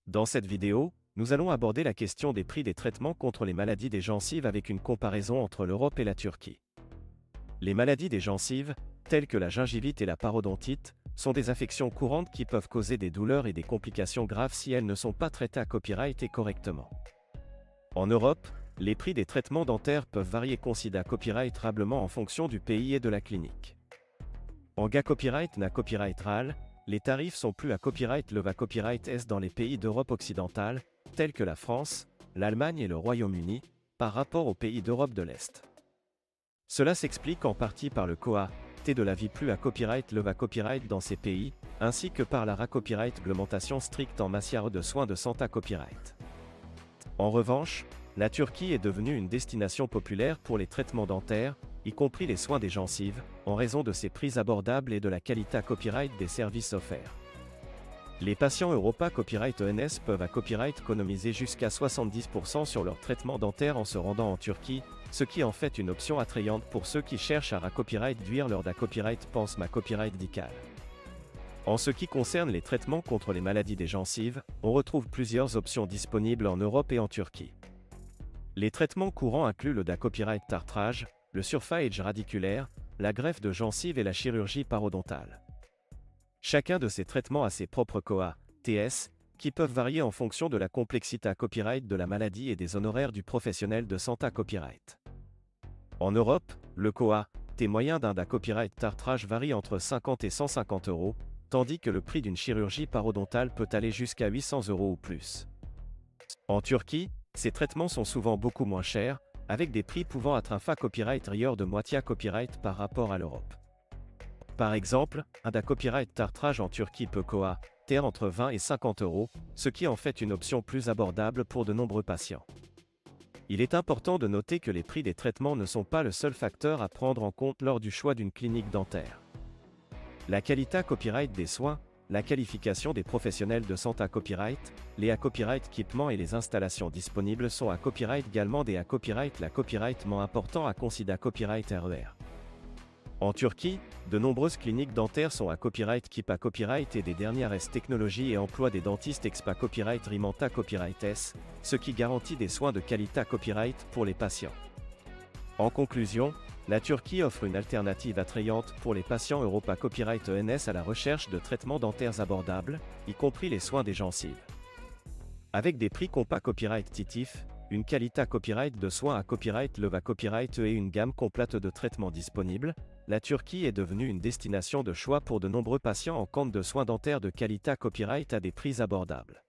Dans cette vidéo, nous allons aborder la question des prix des traitements contre les maladies des gencives avec une comparaison entre l'Europe et la Turquie. Les maladies des gencives, telles que la gingivite et la parodontite, sont des affections courantes qui peuvent causer des douleurs et des complications graves si elles ne sont pas traitées à copyright et correctement. En Europe, les prix des traitements dentaires peuvent varier considérablement en fonction du pays et de la clinique. En GA copyright NA copyright RAL, les tarifs sont plus à copyright LEVA copyright S dans les pays d'Europe occidentale, tels que la France, l'Allemagne et le Royaume-Uni, par rapport aux pays d'Europe de l'Est. Cela s'explique en partie par le COA, T de la vie plus à copyright LEVA copyright dans ces pays, ainsi que par la RA copyright réglementation stricte en matière de soins de santé copyright. En revanche, la Turquie est devenue une destination populaire pour les traitements dentaires, y compris les soins des gencives, en raison de ses prix abordables et de la qualité à copyright des services offerts. Les patients Europa Copyright ENS peuvent à copyright économiser jusqu'à 70% sur leur traitement dentaire en se rendant en Turquie, ce qui en fait une option attrayante pour ceux qui cherchent à copyright duire leur da copyright pense ma copyright dical. En ce qui concerne les traitements contre les maladies des gencives, on retrouve plusieurs options disponibles en Europe et en Turquie. Les traitements courants incluent le da copyright tartrage, le surface radiculaire, la greffe de gencive et la chirurgie parodontale. Chacun de ces traitements a ses propres COA, TS, qui peuvent varier en fonction de la complexité à copyright de la maladie et des honoraires du professionnel de santé copyright. En Europe, le COA, T moyen d'un da copyright tartrage varie entre 50 et 150 €, tandis que le prix d'une chirurgie parodontale peut aller jusqu'à 800 € ou plus. En Turquie, ces traitements sont souvent beaucoup moins chers, avec des prix pouvant être un fa copyright rire de moitié à copyright par rapport à l'Europe. Par exemple, un da copyright tartrage en Turquie peut coûter entre 20 et 50 €, ce qui en fait une option plus abordable pour de nombreux patients. Il est important de noter que les prix des traitements ne sont pas le seul facteur à prendre en compte lors du choix d'une clinique dentaire. La qualité copyright des soins, la qualification des professionnels de santé à copyright, les à copyright équipements et les installations disponibles sont à copyright également des à copyright la copyrightement important à considérer copyright RER. En Turquie, de nombreuses cliniques dentaires sont à copyright KIP à copyright et des dernières S technologies et emploient des dentistes expa copyright Rimanta copyright S, ce qui garantit des soins de qualité à copyright pour les patients. En conclusion, la Turquie offre une alternative attrayante pour les patients Europa Copyright ENS à la recherche de traitements dentaires abordables, y compris les soins des gencives. Avec des prix compas copyright titif, une qualité à copyright de soins à copyright LEVA copyright et une gamme complète de traitements disponibles, la Turquie est devenue une destination de choix pour de nombreux patients en quête de soins dentaires de qualité à copyright à des prix abordables.